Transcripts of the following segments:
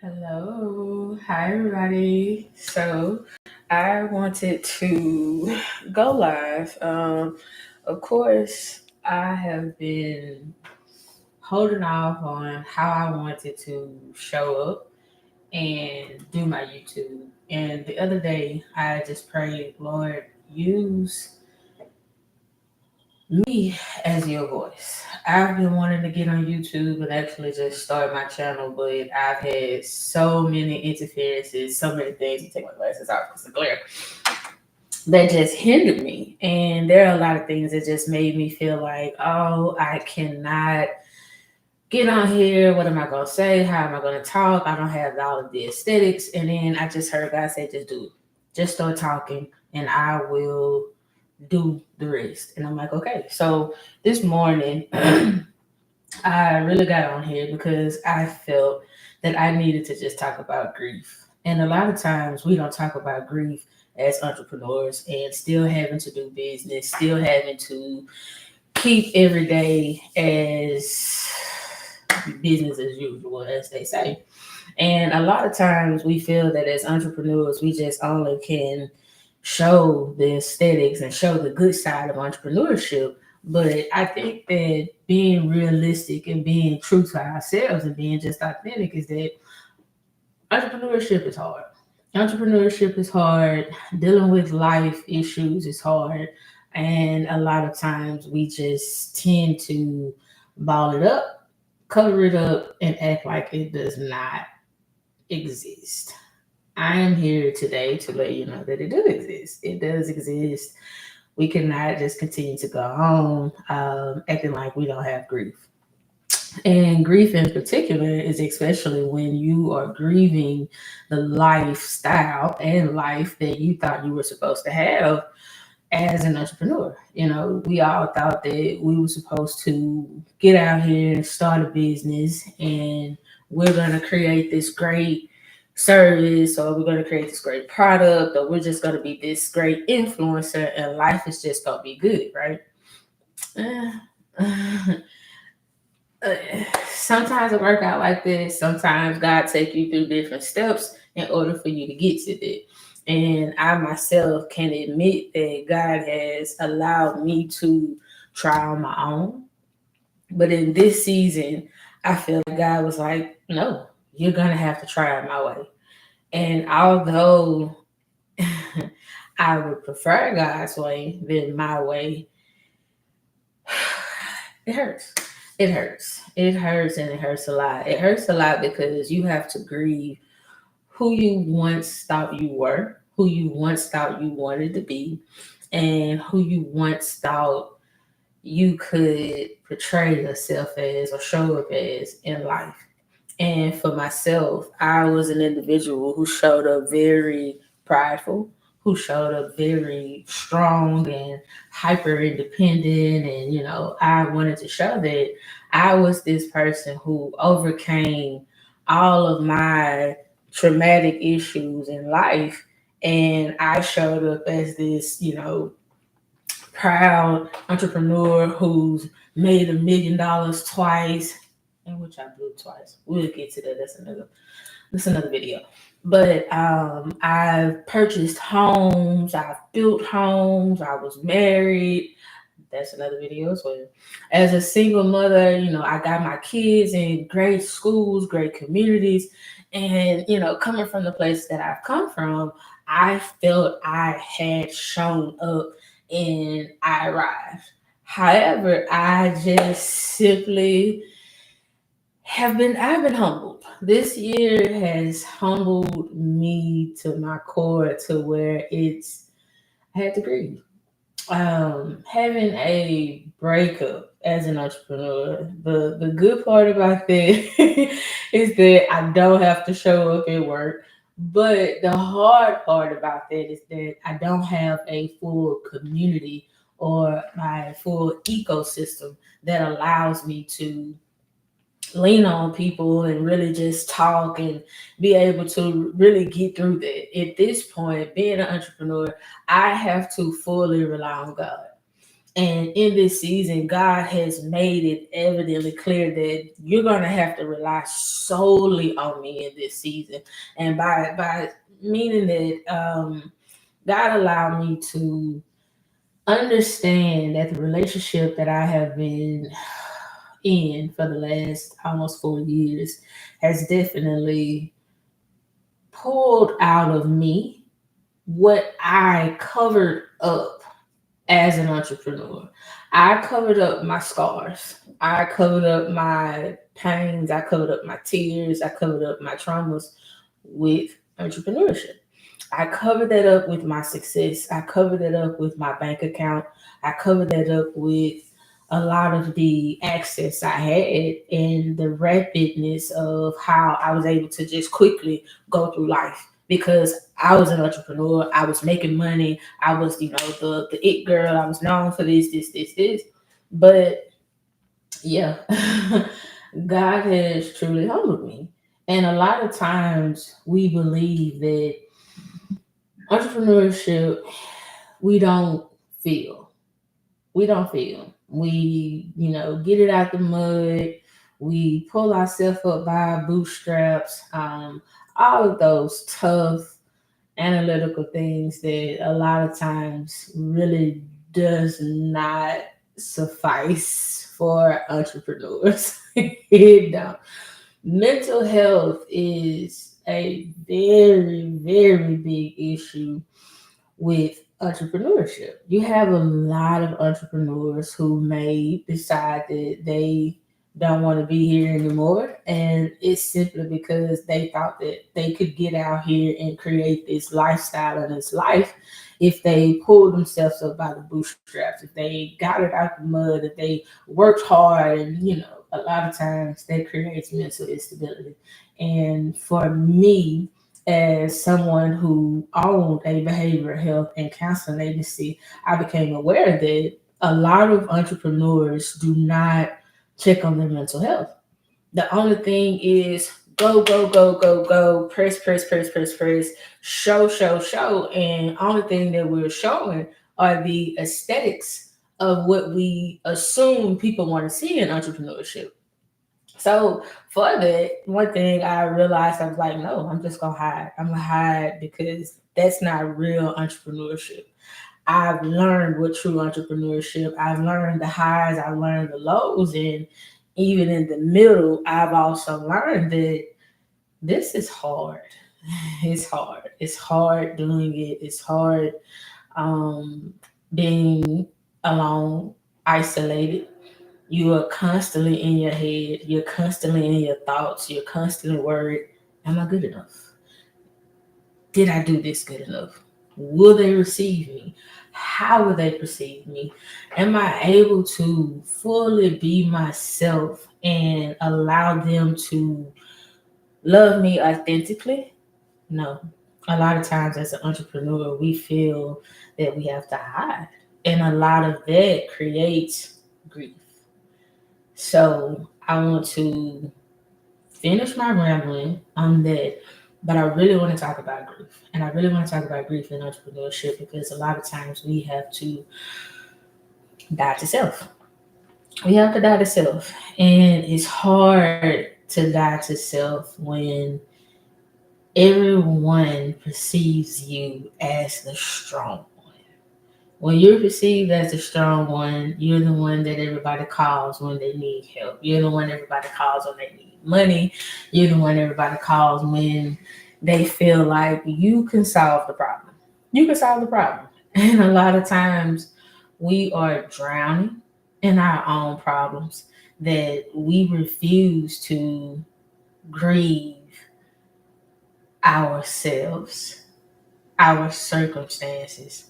Hello, hi everybody. So I wanted to go live. Of course, I have been holding off on how I wanted to show up and do my YouTube. And the other day, I just prayed, Lord, use me as your voice. I've been wanting to get on YouTube and actually just start my channel, but I've had so many interferences, so many things. To take my glasses off because of glare that just hindered me. And there are a lot of things that just made me feel like, oh, I cannot get on here. What am I going to say? How am I going to talk? I don't have all of the aesthetics. And then I just heard God say, just do it. Just start talking, and I will do the rest. And I'm like, okay. So this morning, I really got on here because I felt that I needed to just talk about grief. And a lot of times we don't talk about grief as entrepreneurs and still having to do business, still having to keep every day as business as usual, as they say. And a lot of times we feel that as entrepreneurs, we just only can show the aesthetics and show the good side of entrepreneurship. But I think that being realistic and being true to ourselves and being just authentic is that entrepreneurship is hard. Entrepreneurship is hard. Dealing with life issues is hard. And a lot of times we just tend to ball it up, cover it up, and act like it does not exist. I am here today to let you know that it does exist. It does exist. We cannot just continue to go on acting like we don't have grief. And grief in particular is especially when you are grieving the lifestyle and life that you thought you were supposed to have as an entrepreneur. You know, we all thought that we were supposed to get out here and start a business and we're going to create this great service or we're going to create this great product or we're just going to be this great influencer and life is just going to be good, right? Uh, uh, Sometimes it work out like this. Sometimes God take you through different steps in order for you to get to that. And I myself can admit that God has allowed me to try on my own. But in this season, I feel like God was like, no, you're gonna have to try it my way. And although I would prefer God's way than my way, it hurts. It hurts. It hurts and it hurts a lot. It hurts a lot because you have to grieve who you once thought you were, who you once thought you wanted to be, and who you once thought you could portray yourself as or show up as in life. And for myself, I was an individual who showed up very prideful, who showed up very strong and hyper independent. And, you know, I wanted to show that I was this person who overcame all of my traumatic issues in life. And I showed up as this, you know, proud entrepreneur who's made $1 million twice, and which I blew twice. We'll get to that. That's another video. But I've purchased homes, I've built homes, I was married. That's another video as well. As a single mother, you know, I got my kids in great schools, great communities. And, you know, coming from the place that I've come from, I felt I had shown up and I arrived. However, I just simply I've been humbled. This year has humbled me to my core to where I had to grieve. Having a breakup as an entrepreneur, the good part about that is that I don't have to show up at work. But the hard part about that is that I don't have a full community or my full ecosystem that allows me to lean on people and really just talk and be able to really get through that. At this point, being an entrepreneur, I have to fully rely on God. And in this season, God has made it evidently clear that you're going to have to rely solely on me in this season. And by meaning that God allowed me to understand that the relationship that I have been in for the last almost 4 years has definitely pulled out of me what I covered up as an entrepreneur. I covered up my scars. I covered up my pains. I covered up my tears. I covered up my traumas with entrepreneurship. I covered that up with my success. I covered that up with my bank account. I covered that up with a lot of the access I had and the rapidness of how I was able to just quickly go through life because I was an entrepreneur. I was making money. I was, the it girl. I was known for this. But yeah, God has truly humbled me. And a lot of times we believe that entrepreneurship, we don't feel. We don't feel. We, get it out the mud. We pull ourselves up by our bootstraps. All of those tough analytical things that a lot of times really does not suffice for entrepreneurs. It don't. Mental health is a very, very big issue with entrepreneurship. You have a lot of entrepreneurs who may decide that they don't want to be here anymore. And it's simply because they thought that they could get out here and create this lifestyle and this life if they pulled themselves up by the bootstraps, if they got it out the mud, if they worked hard. And, a lot of times that creates mental instability. And for me, as someone who owned a behavioral health and counseling agency, I became aware that a lot of entrepreneurs do not check on their mental health. The only thing is go, go, go, go, go, press, show. And only thing that we're showing are the aesthetics of what we assume people want to see in entrepreneurship. So for that, one thing I realized, I was like, no, I'm just gonna hide. I'm gonna hide because that's not real entrepreneurship. I've learned what true entrepreneurship. I've learned the highs. I've learned the lows, and even in the middle, I've also learned that this is hard. It's hard. It's hard doing it. It's hard um, being alone, isolated. You are constantly in your head. You're constantly in your thoughts. You're constantly worried. Am I good enough? Did I do this good enough? Will they receive me? How will they perceive me? Am I able to fully be myself and allow them to love me authentically? No. A lot of times as an entrepreneur, we feel that we have to hide. And a lot of that creates grief. So I want to finish my rambling on that, but I really want to talk about grief. And I really want to talk about grief in entrepreneurship because a lot of times we have to die to self. We have to die to self. And it's hard to die to self when everyone perceives you as the strong one. When you're perceived as the strong one, you're the one that everybody calls when they need help. You're the one everybody calls when they need money. You're the one everybody calls when they feel like you can solve the problem. You can solve the problem. And a lot of times we are drowning in our own problems that we refuse to grieve ourselves, our circumstances,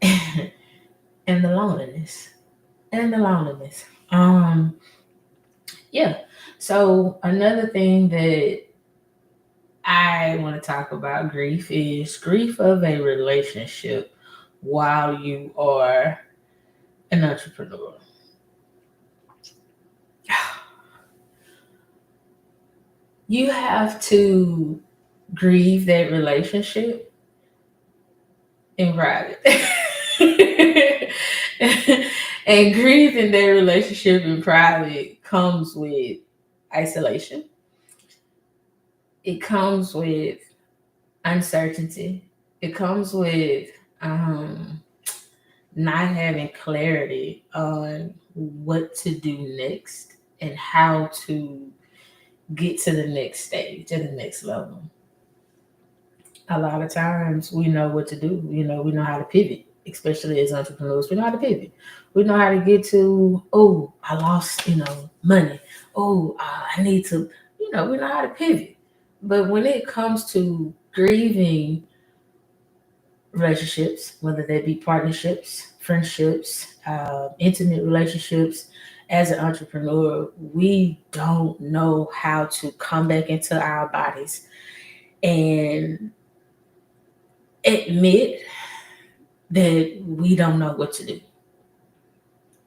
and the loneliness. And the loneliness. Yeah. So another thing that I want to talk about grief is grief of a relationship while you are an entrepreneur. You have to grieve that relationship in private. And grieving their relationship in private comes with isolation. It comes with uncertainty. It comes with um, not having clarity on what to do next and how to get to the next stage and the next level. A lot of times we know what to do. We know how to pivot, especially as entrepreneurs. We know how to pivot. We know how to get to, oh, I lost, money. Oh, I need to, we know how to pivot. But when it comes to grieving relationships, whether they be partnerships, friendships, intimate relationships, as an entrepreneur, we don't know how to come back into our bodies and admit that we don't know what to do,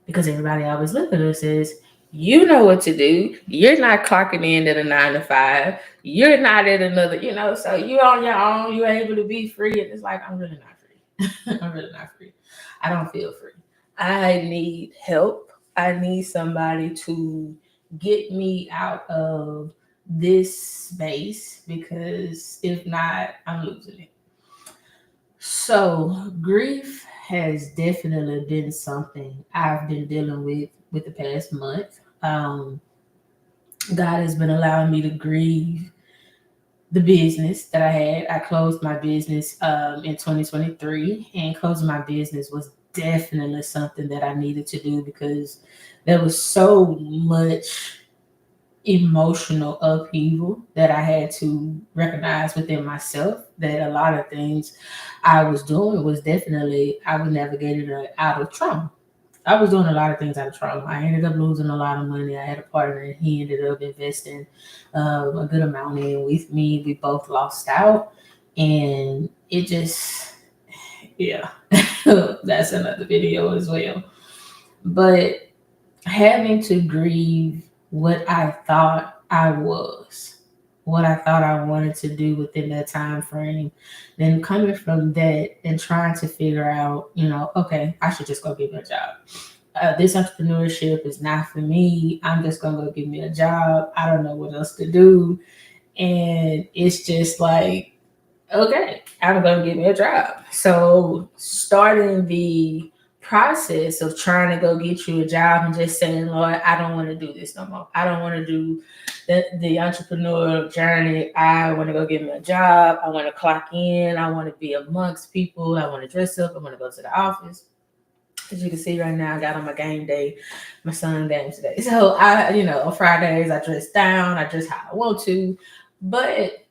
because everybody always look at us as, you know what to do. You're not clocking in at a 9 to 5. You're not at another, so you're on your own. You're able to be free. And it's like, I'm really not free. I'm really not free. I don't feel free. I need help. I need somebody to get me out of this space, because if not, I'm losing it. So grief has definitely been something I've been dealing with the past month. God has been allowing me to grieve the business that I had. I closed my business in 2023, and closing my business was definitely something that I needed to do, because there was so much emotional upheaval that I had to recognize within myself, that a lot of things I was doing was definitely, I was navigating out of trauma. I was doing a lot of things out of trauma. I ended up losing a lot of money. I had a partner, and he ended up investing a good amount in with me. We both lost out, and it just, yeah, that's another video as well. But having to grieve what I thought I was, what I thought I wanted to do within that time frame, then coming from that and trying to figure out, okay, I should just go get me a job. This entrepreneurship is not for me. I'm just gonna go get me a job. I don't know what else to do, and it's just like, okay, I'm going to get me a job. So starting the process of trying to go get you a job and just saying, Lord, I don't want to do this no more. I don't want to do the entrepreneurial journey. I want to go get me a job. I want to clock in. I want to be amongst people. I want to dress up. I want to go to the office. As you can see right now, I got on my game day, my son game today. So on Fridays, I dress down. I dress how I want to. But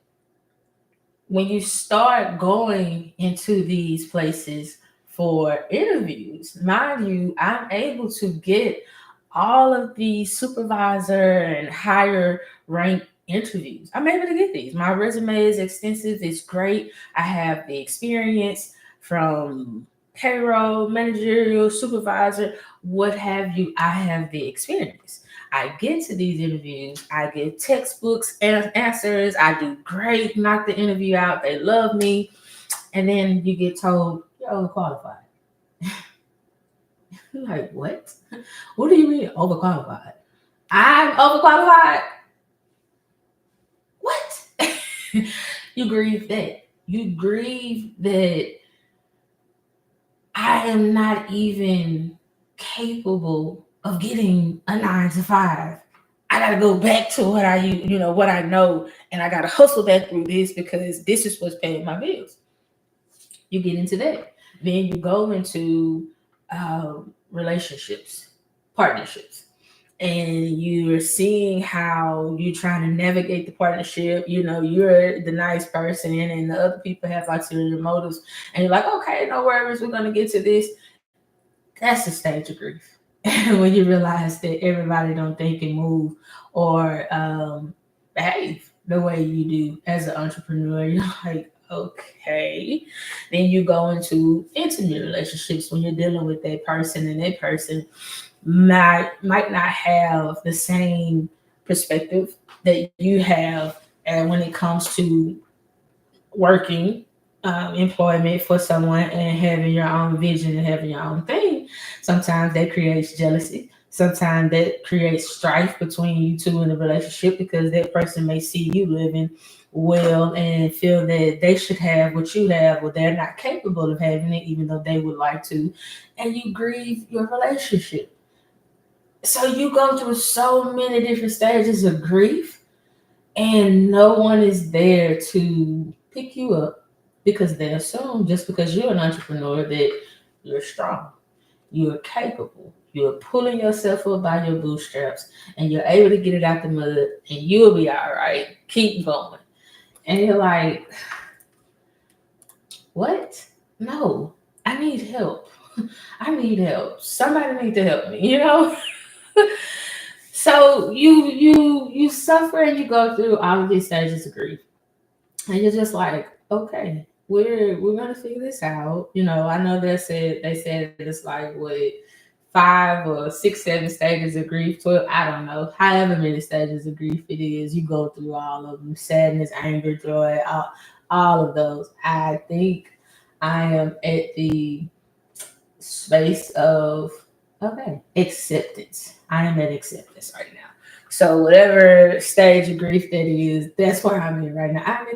when you start going into these places for interviews, mind you, I'm able to get all of the supervisor and higher rank interviews. I'm able to get these. My resume is extensive, it's great. I have the experience from payroll, managerial, supervisor, what have you. I have the experience. I get to these interviews, I get textbooks and answers. I do great, knock the interview out. They love me. And then you get told you're overqualified. You're like, what? What do you mean overqualified? I'm overqualified? What? You grieve that. You grieve that I am not even capable of getting a 9 to 5. I gotta go back to what what I know, and I gotta hustle back through this, because this is what's paying my bills. You get into that. Then you go into relationships, partnerships, and you're seeing how you're trying to navigate the partnership. You're the nice person, and the other people have ulterior motives, and you're like, okay, no worries, we're gonna get to this. That's the stage of grief. When you realize that everybody don't think and move or behave the way you do as an entrepreneur, you're like, okay. Then you go into intimate relationships when you're dealing with that person, and that person might not have the same perspective that you have, and when it comes to working employment for someone and having your own vision and having your own thing. Sometimes that creates jealousy. Sometimes that creates strife between you two in the relationship because that person may see you living well and feel that they should have what you have, or they're not capable of having it, even though they would like to. And you grieve your relationship. So you go through so many different stages of grief, and no one is there to pick you up because they assume just because you're an entrepreneur that you're strong, you're capable, you're pulling yourself up by your bootstraps, and you're able to get it out the mud, and you'll be all right. Keep going. And you're like, what? No, I need help. I need help. Somebody need to help me, you know? So you suffer and you go through all of these stages of grief, and you're just like, okay, we're gonna figure this out. You know, I know they said it's like what 5 or 6, 7 stages of grief, 12, I don't know, however many stages of grief it is, you go through all of them: sadness, anger, joy, all of those. I think I am at the space of okay acceptance. I am at acceptance right now. So whatever stage of grief that is, that's where I'm in right now. I'm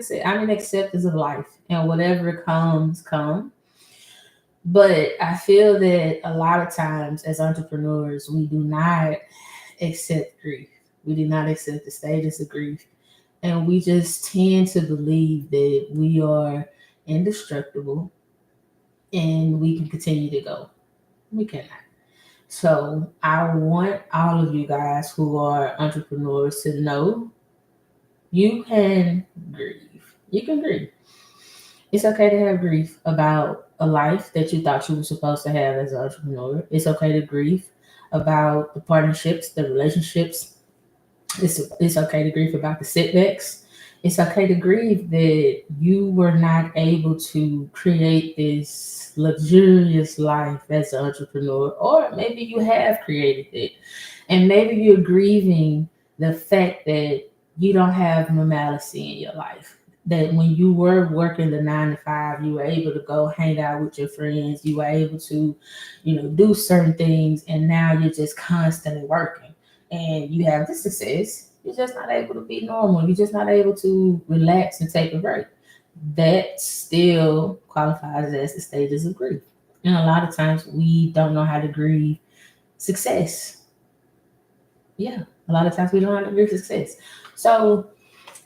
in acceptance of life, and whatever comes, come. But I feel that a lot of times as entrepreneurs, we do not accept grief. We do not accept the stages of grief, and we just tend to believe that we are indestructible and we can continue to go. We cannot. So I want all of you guys who are entrepreneurs to know you can grieve. You can grieve. It's okay to have grief about a life that you thought you were supposed to have as an entrepreneur. It's okay to grieve about the partnerships, the relationships. It's okay to grieve about the setbacks. It's okay to grieve that you were not able to create this luxurious life as an entrepreneur, or maybe you have created it, and maybe you're grieving the fact that you don't have normalcy in your life. That when you were working the 9 to 5, you were able to go hang out with your friends, you were able to, do certain things, and now you're just constantly working and you have the success. You're just not able to be normal. You're just not able to relax and take a break. That still qualifies as the stages of grief. And a lot of times we don't know how to grieve success. Yeah, a lot of times we don't know how to grieve success. So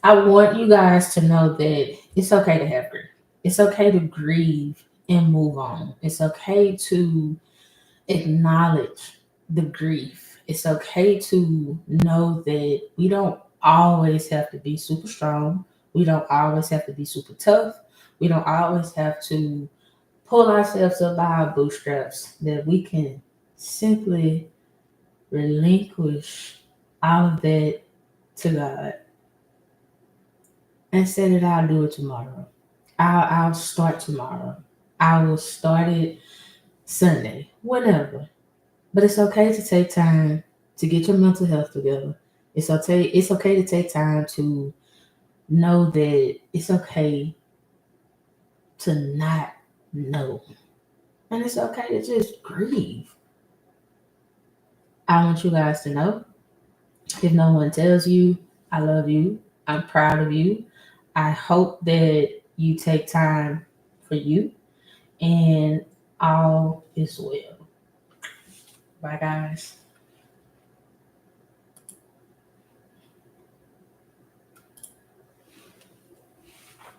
I want you guys to know that it's okay to have grief. It's okay to grieve and move on. It's okay to acknowledge the grief. It's okay to know that we don't always have to be super strong. We don't always have to be super tough. We don't always have to pull ourselves up by our bootstraps. That we can simply relinquish all of that to God and say that I'll do it tomorrow. I'll start tomorrow. I will start it Sunday, whatever. But it's okay to take time to get your mental health together. It's okay to take time to know that it's okay to not know. And it's okay to just grieve. I want you guys to know, if no one tells you, I love you, I'm proud of you. I hope that you take time for you, and all is well. Bye, guys.